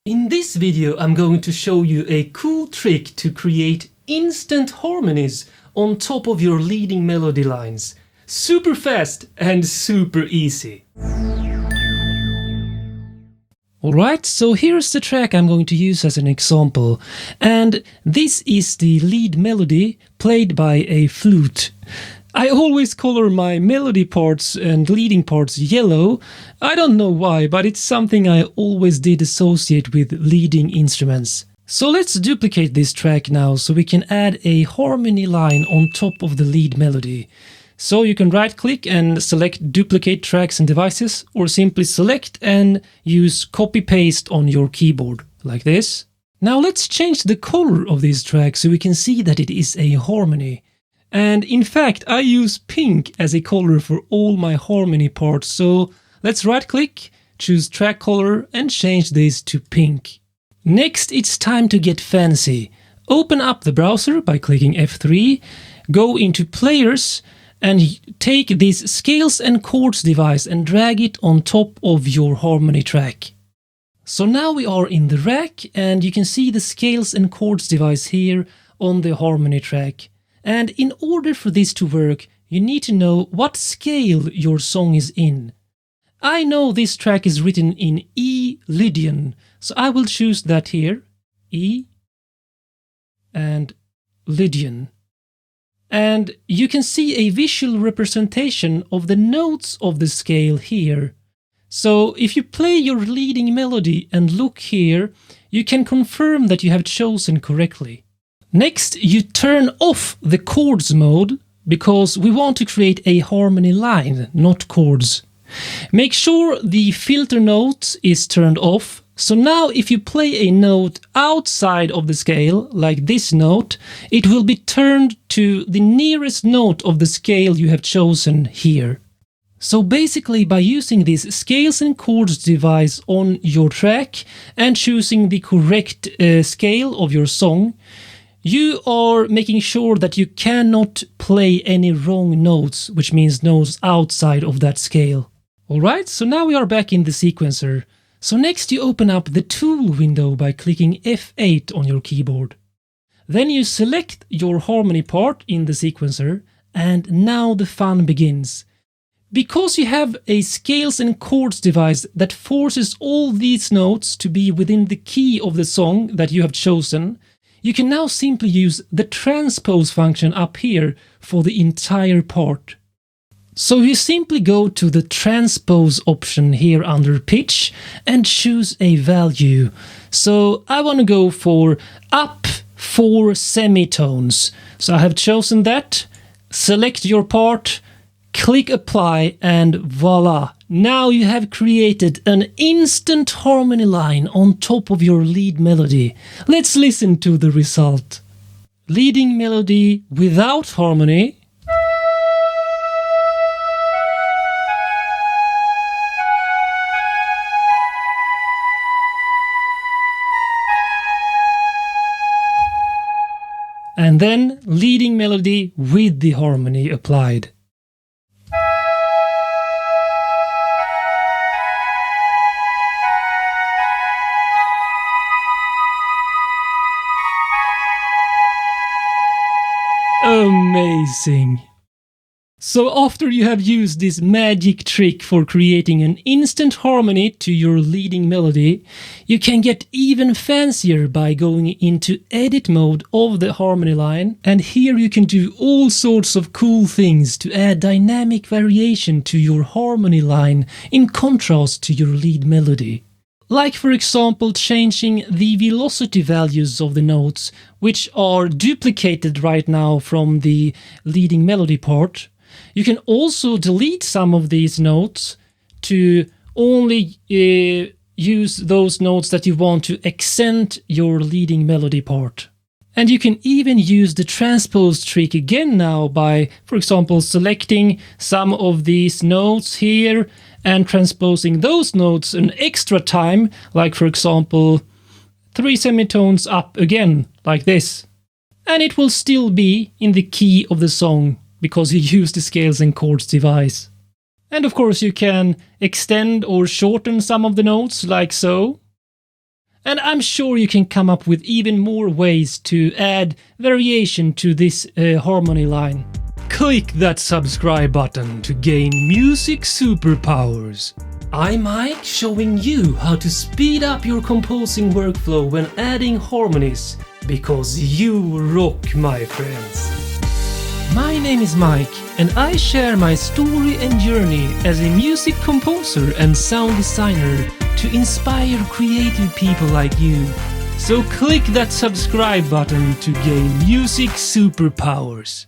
In this video I'm going to show you a cool trick to create instant harmonies on top of your leading melody lines. Super fast and super easy. Alright, so here's the track I'm going to use as an example, and this is the lead melody played by a flute. I always color my melody parts and leading parts yellow. I don't know why, but it's something I always did associate with leading instruments. So let's duplicate this track now so we can add a harmony line on top of the lead melody. So you can right click and select duplicate tracks and devices, or simply select and use copy paste on your keyboard, like this. Now let's change the color of this track so we can see that it is a harmony. And in fact, I use pink as a color for all my harmony parts, so let's right click, choose track color and change this to pink. Next, it's time to get fancy. Open up the browser by clicking F3, go into Players, and take this Scales and Chords device and drag it on top of your harmony track. So now we are in the rack and you can see the Scales and Chords device here on the harmony track. And in order for this to work, you need to know what scale your song is in. I know this track is written in E Lydian, so I will choose that here, E and Lydian. And you can see a visual representation of the notes of the scale here. So if you play your leading melody and look here, you can confirm that you have chosen correctly. Next, you turn off the chords mode, because we want to create a harmony line, not chords. Make sure the filter note is turned off. So now if you play a note outside of the scale, like this note, it will be turned to the nearest note of the scale you have chosen here. So basically, by using this Scales and Chords device on your track and choosing the correct scale of your song, you are making sure that you cannot play any wrong notes, which means notes outside of that scale. Alright, so now we are back in the sequencer. So next you open up the tool window by clicking F8 on your keyboard. Then you select your harmony part in the sequencer, and now the fun begins. Because you have a Scales and Chords device that forces all these notes to be within the key of the song that you have chosen, you can now simply use the Transpose function up here for the entire part. So you simply go to the Transpose option here under Pitch and choose a value. So I want to go for up 4 semitones. So I have chosen that. Select your part, click Apply, and voila! Now you have created an instant harmony line on top of your lead melody. Let's listen to the result. Leading melody without harmony. And then leading melody with the harmony applied. Amazing! So after you have used this magic trick for creating an instant harmony to your leading melody, you can get even fancier by going into edit mode of the harmony line, and here you can do all sorts of cool things to add dynamic variation to your harmony line in contrast to your lead melody. Like for example changing the velocity values of the notes, which are duplicated right now from the leading melody part. You can also delete some of these notes to only use those notes that you want to accent your leading melody part. And you can even use the transpose trick again now by, for example, selecting some of these notes here and transposing those notes an extra time, like for example 3 semitones up again, like this. And it will still be in the key of the song, because you use the Scales and Chords device. And of course you can extend or shorten some of the notes, like so. And I'm sure you can come up with even more ways to add variation to this harmony line. Click that subscribe button to gain music superpowers. I'm Mike, showing you how to speed up your composing workflow when adding harmonies, because you rock, my friends. My name is Mike, and I share my story and journey as a music composer and sound designer to inspire creative people like you. So click that subscribe button to gain music superpowers.